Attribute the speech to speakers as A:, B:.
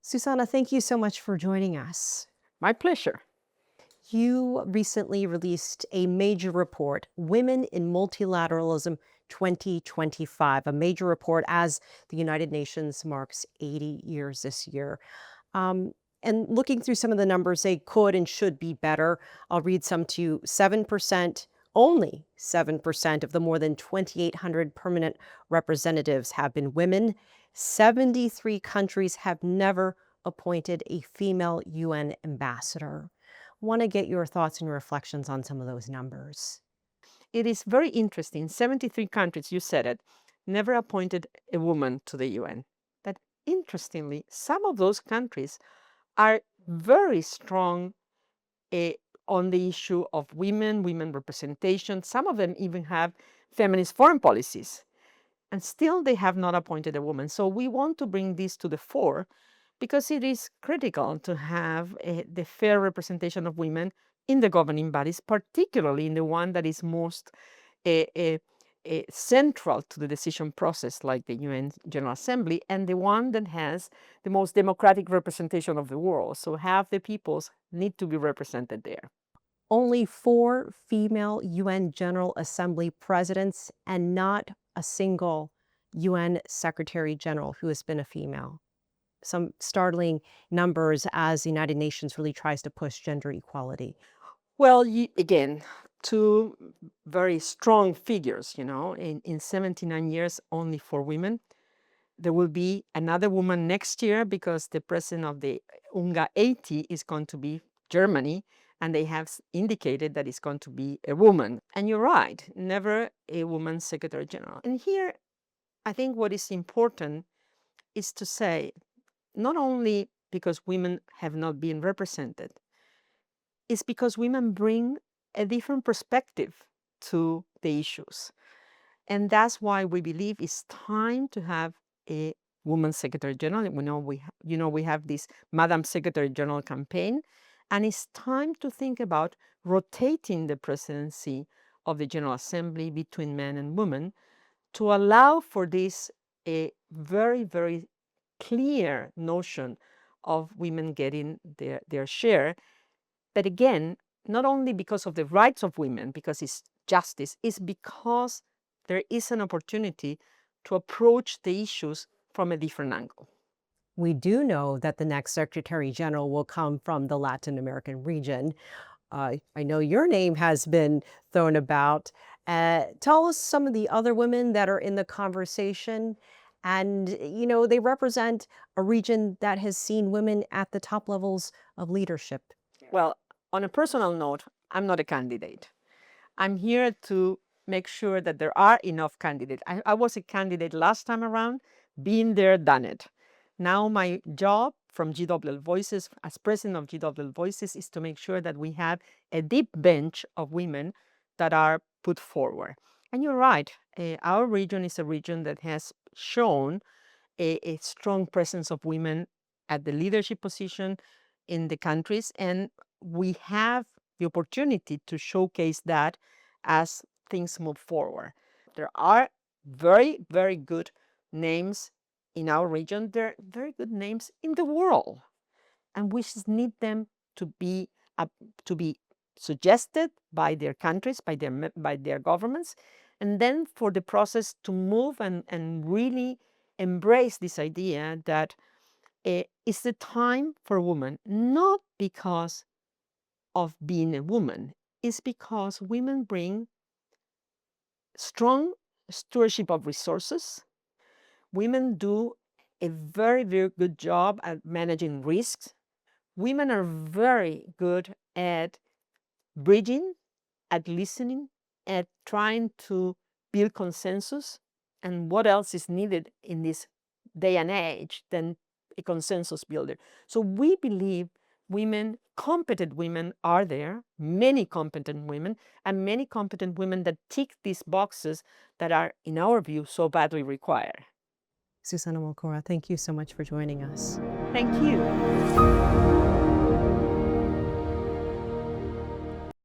A: Susana, thank you so much for joining us.
B: My pleasure.
A: You recently released a major report, Women in Multilateralism 2025, a major report as the United Nations marks 80 years this year. Um, and looking through some of the numbers, they could and should be better. I'll read some to you. 7%, only 7% of the more than 2,800 permanent representatives have been women. 73 countries have never appointed a female UN ambassador. Want to get your thoughts and reflections on some of those numbers.
B: It is very interesting. 73 countries, you said it, never appointed a woman to the UN. That interestingly, some of those countries are very strong on the issue of women representation. Some of them even have feminist foreign policies, and still they have not appointed a woman. So we want to bring this to the fore because it is critical to have the fair representation of women in the governing bodies, particularly in the one that is most central to the decision process, like the UN General Assembly, and the one that has the most democratic representation of the world. So half the peoples need to be represented there.
A: Only 4 female UN General Assembly presidents and not a single UN Secretary General who has been a female. Some startling numbers as the United Nations really tries to push gender equality.
B: Well, again, two very strong figures, in 79 years, only 4 women. There will be another woman next year because the president of the UNGA 80 is going to be Germany, and they have indicated that it's going to be a woman. And you're right, never a woman secretary general. And here, I think what is important is to say, not only because women have not been represented, it's because women bring a different perspective to the issues. And that's why we believe it's time to have a woman secretary general. We have this Madam Secretary General campaign, and it's time to think about rotating the presidency of the General Assembly between men and women to allow for this a very, very clear notion of women getting their share. But again, not only because of the rights of women, because it's justice, it's because there is an opportunity to approach the issues from a different angle.
A: We do know that the next Secretary General will come from the Latin American region. I know your name has been thrown about. Tell us some of the other women that are in the conversation. And, they represent a region that has seen women at the top levels of leadership.
B: Well, on a personal note, I'm not a candidate. I'm here to make sure that there are enough candidates. I was a candidate last time around, been there, done it. Now my job from GWL Voices, as president of GWL Voices, is to make sure that we have a deep bench of women that are put forward. And you're right, our region is a region that has shown a strong presence of women at the leadership position in the countries, and we have the opportunity to showcase that as things move forward. There are very, very good names in our region. There are very good names in the world, and we just need them to be suggested by their countries, by their governments, and then for the process to move and really embrace this idea that it's the time for women, not because of being a woman, it's because women bring strong stewardship of resources. Women do a very, very good job at managing risks. Women are very good at bridging, at listening, at trying to build consensus. And what else is needed in this day and age than a consensus builder? So we believe competent women are there, many competent women, and many competent women that tick these boxes that are, in our view, so badly required.
A: Susana Malcorra, thank you so much for joining us.
B: Thank you.